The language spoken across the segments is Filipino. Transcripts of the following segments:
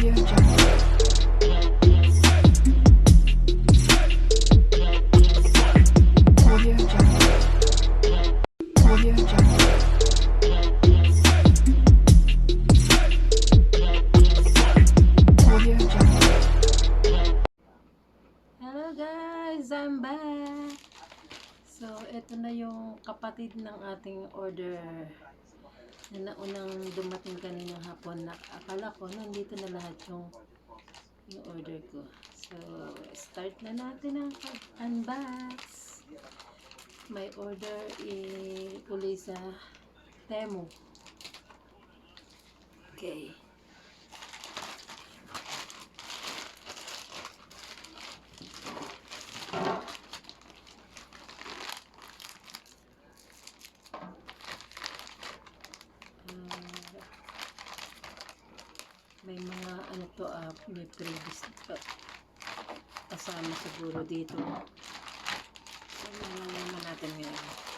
Audio Jungle. Audio Jungle. Audio Jungle. Audio Jungle. Hello guys, I'm back. So, ito na yung kapatid ng ating order na naunang dumating kaninang hapon. Akala ko nandito na lahat yung order ko. So, start na natin ang unbox. My order uli sa Temu. Okay. May mga ano to, may previous kasama siguro dito. So, nalaman natin ngayon.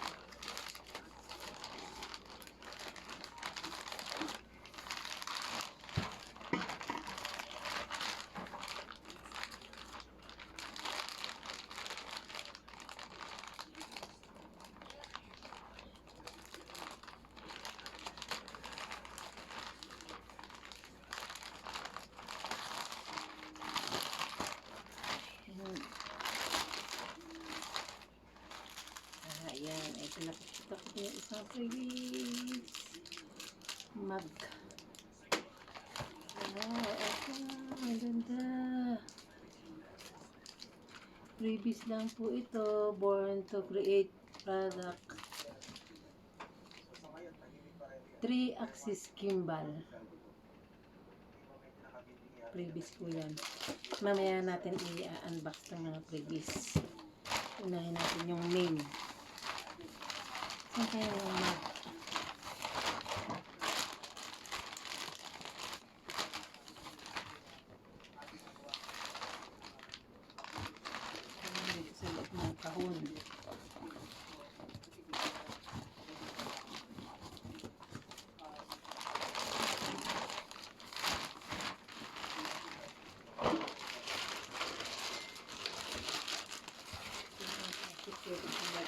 Ayan, ito nakikita ko yung isang previous mug. Ang ganda. Previous lang po ito, born to create product. 3-axis gimbal. Previous po yan. Mamaya natin i-unbox ng mga previous. Unahin natin yung main. Saan kaya yung mug? Dito sa loob ng kahon.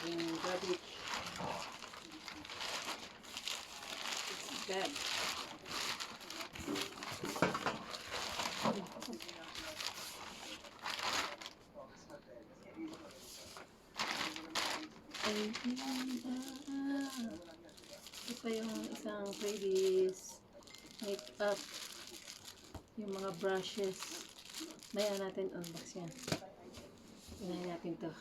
Yung garbage. It's bad. Ito pa yung isang previous makeup. Yung mga brushes. Maya natin unbox yan. Unahin natin to.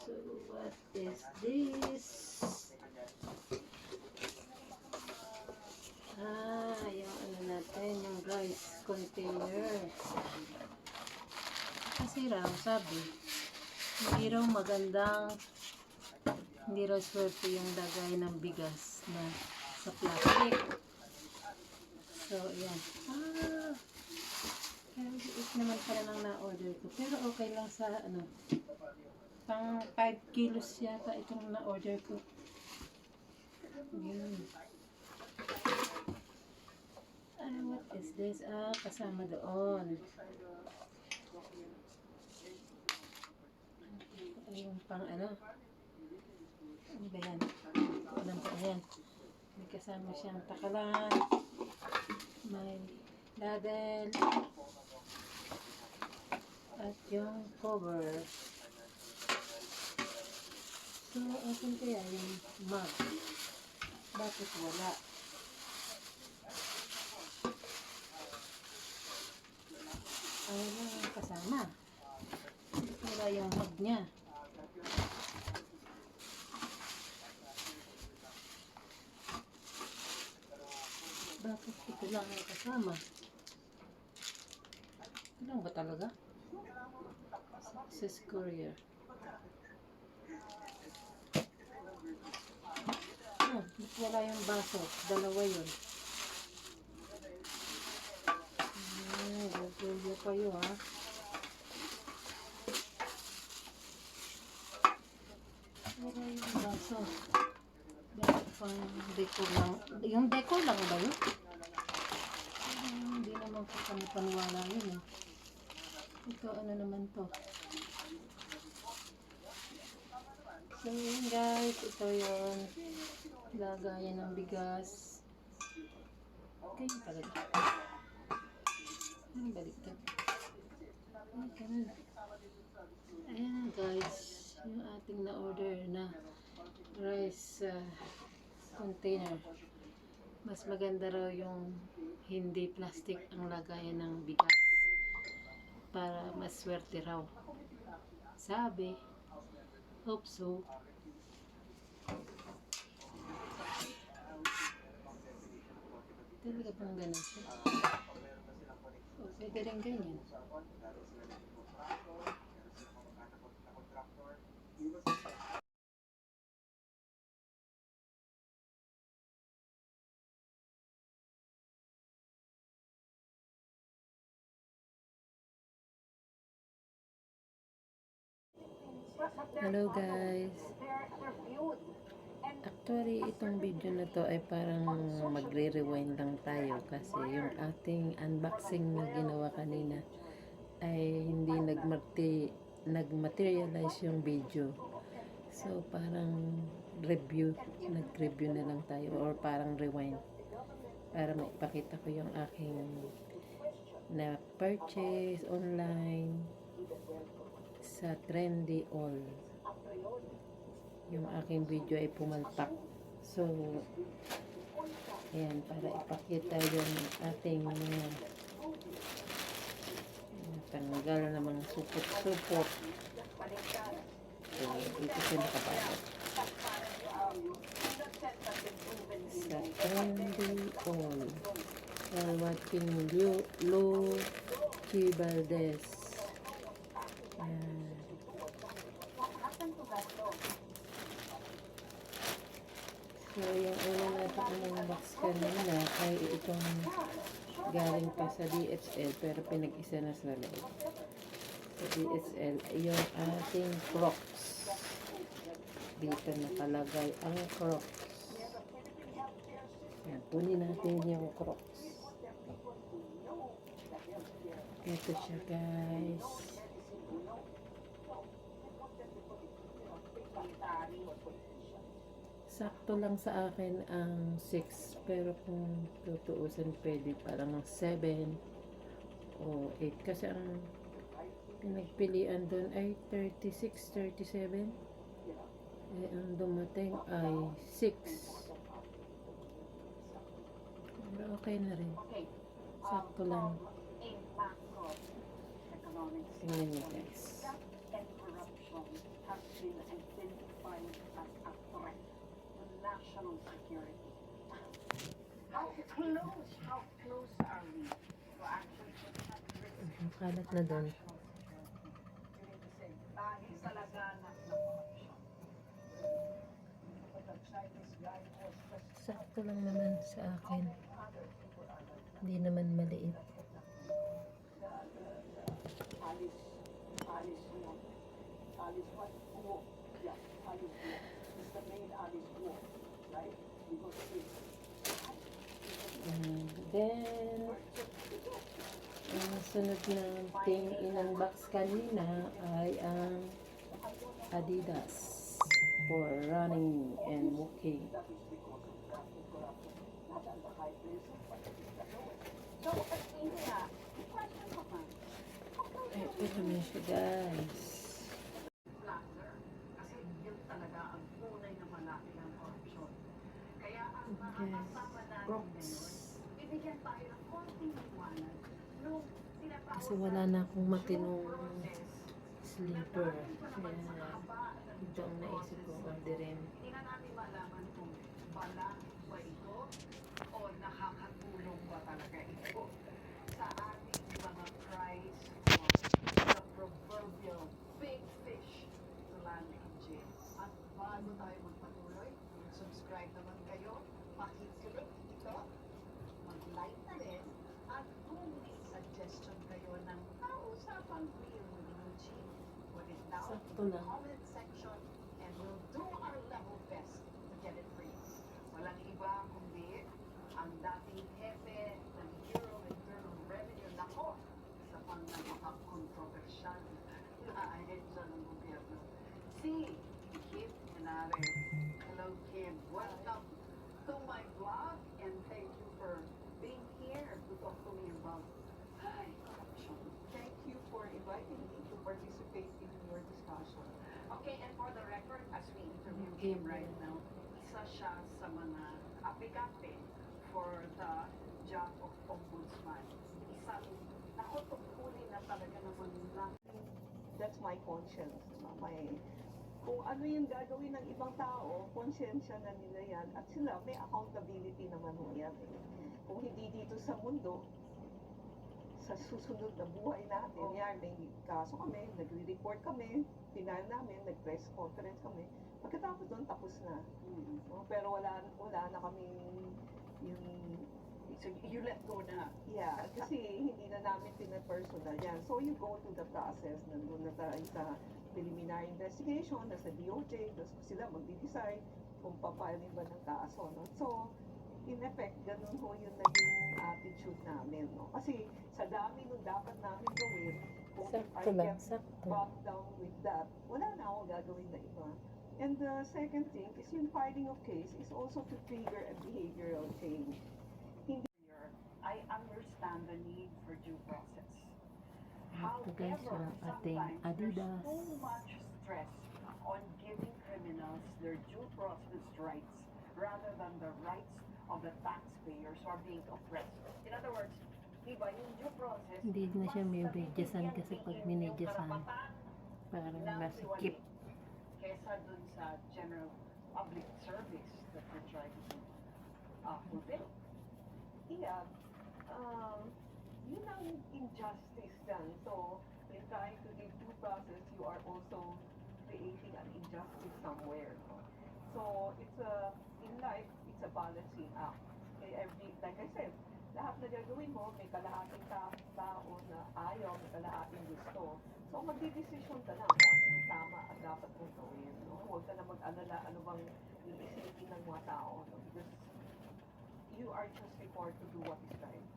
So, what is this? Yung ano natin, yung rice container. Kasi raw, sabi, hindi raw magandang, hindi raw swerte yung lagay ng bigas na sa plastic. So, yan. Kaya liit naman pala nang na-order ko. Pero okay lang sa, ano, pang 5 kilos yata itong na-order ko. Yun. What is this? Kasama doon. Yung pang ano? Ano ba yan? Alam ko, ayan. May kasama siyang takalan. May ladle. At yung cover. So, asan kaya yung mug? Bakit wala? Ayaw lang yung kasama. Wala yung mug niya. Bakit lang ang kasama. Ito lang ba talaga? Success Courier. Ba't wala yung baso? Dalawa yun. Google kayo ha. Wala yung baso. Bakit pang decor lang? Yung decor lang ba yun? Hindi naman ko paniwala yun eh. Ito ano naman to? So yun guys, ito yun. Lagayan ng bigas. Okay talaga. Ay, baliktad. Ay, ganun. Ayan guys, yung ating na-order na rice container. Mas maganda raw yung hindi plastic ang lagayan ng bigas para mas swerte raw. Sabi, hope so. Talaga bang ganun siya? O, pwede rin ganyan. Hello guys. Actually, itong video na to ay parang magre-rewind lang tayo kasi yung ating unboxing na ginawa kanina ay hindi nag-materialize yung video. So, parang nag-review na lang tayo or parang rewind para maipakita ko yung aking na purchase online sa Trendyol. Yung aking video ay pumalpak. So, ayan, para ipakita yung ating mga tanggal na mga supot-supot. So, dito siya nakabalot. Sa Trendyol. While watching Lo Chibaldez. Ayan. So, yung una natin unbox kanina ay itong galing pa sa DHL pero pinag-isa na sa loob. Sa DHL, yung ating Crocs. Dito nakalagay ang Crocs. Yan, kunin natin yung Crocs. Ito siya guys. Sakto lang sa akin ang 6 pero kung tutuusin pwede parang 7 o 8 kasi ang pinagpilian doon ay 36, 37 eh ang dumating ay 6 pero okay na rin, sakto lang. Tingnan niyo guys. National security. How close are we to actually Ang kalat na doon. dahil sa laganap ng corruption? Sakto lang naman sa akin, hindi naman maliit. Alice what? Guo. Yeah, Alice Guo. It's the main Alice Guo, right? Because it's And then ang sunod nating in-unbox kanina ay ang Adidas for running and walking. so India. Question ko man. Ito na siya guys. Kasi yun talaga ang tunay na malaki ng corruption. Kaya ang mga Yes. kasama natin Crocs. ngayon, bibigyan tayo ng konting liwanag nung tinatawag Kasi wala na akong matinong sleeper. Kaya ito ang naisip kong orderin. hindi na natin malaman kung Bala ba ito? O nakakatulong ba talaga ito sa ating mga prize for the proverbial big fish to land in jail? At bago tayo magpatuloy, subscribe naman kayo, pakiclick ito, mag-like na rin, at kung may suggestion kayo ng kausapang real with Luchi, put it down Sakto in the lang. comment section and we'll do our level best to get it free. Walang iba kundi ang dating hepe ng Bureau of Internal Revenue. Nako, isa pang napaka-controversial na ahensya ng gobyerno. Si Kim Henares. Hello, Kim. Welcome to my vlog and thank you for being here to talk to me about corruption. Thank you for inviting me to participate in your discussion. Okay, and for the record, as we interview Kim right now, isa siya sa mga aplikante for the job of ombudsman. Isang nakutungkulin na talaga naman lang. That's my conscience. Kung ano yung gagawin ng ibang tao, konsensya na nila yan. At sila, may accountability naman ho yan. Kung hindi dito sa mundo, sa susunod na buhay natin, yan, may kaso kami, nagre-report kami, final namin, nag-press conference kami. Pagkatapos doon, tapos na. No? Pero wala na kami yung... So you let go na? Yeah, kasi hindi na namin pinapersonal yan. So you go through the process, nandun na tayo sa preliminary investigation, nasa DOJ, tapos sila magde-decide kung papalin ba ng kaso. No? So, in effect, ganun ho yung naging attitude namin. No? Kasi sa dami nung dapat namin gawin, kung if I Sakto lang, get sakto. bogged down with that, wala na ako gagawin na iba. And the second thing is yung filing of case is also to trigger a behavioral change. I understand the need for due process. Ito guys, However, walang ating sometimes there's Adidas. too much stress on giving criminals their due process rights rather than the rights of the taxpayers who are being oppressed. In other words, diba, yung due process, Hindi na siya may mas bidyasan kasi pag nabibigyan yung minidyasan, karapatan parang ng masikip. hiwalay kesa dun sa general public service that we're trying to fulfill. Yeah, yun ang injustice dyan. So, in trying to give due process, you are also creating an injustice somewhere. No? So, in life, it's a balancing act. Like I said, lahat na gagawin mo, may kalahating tao na ayaw, may kalahating gusto. So, magdidesisyon ka lang kung ano yung tama at dapat mong gawin. No? Huwag ka na mag-alala ano bang iisipin ng mga tao. No? Because you are just required to do what is right.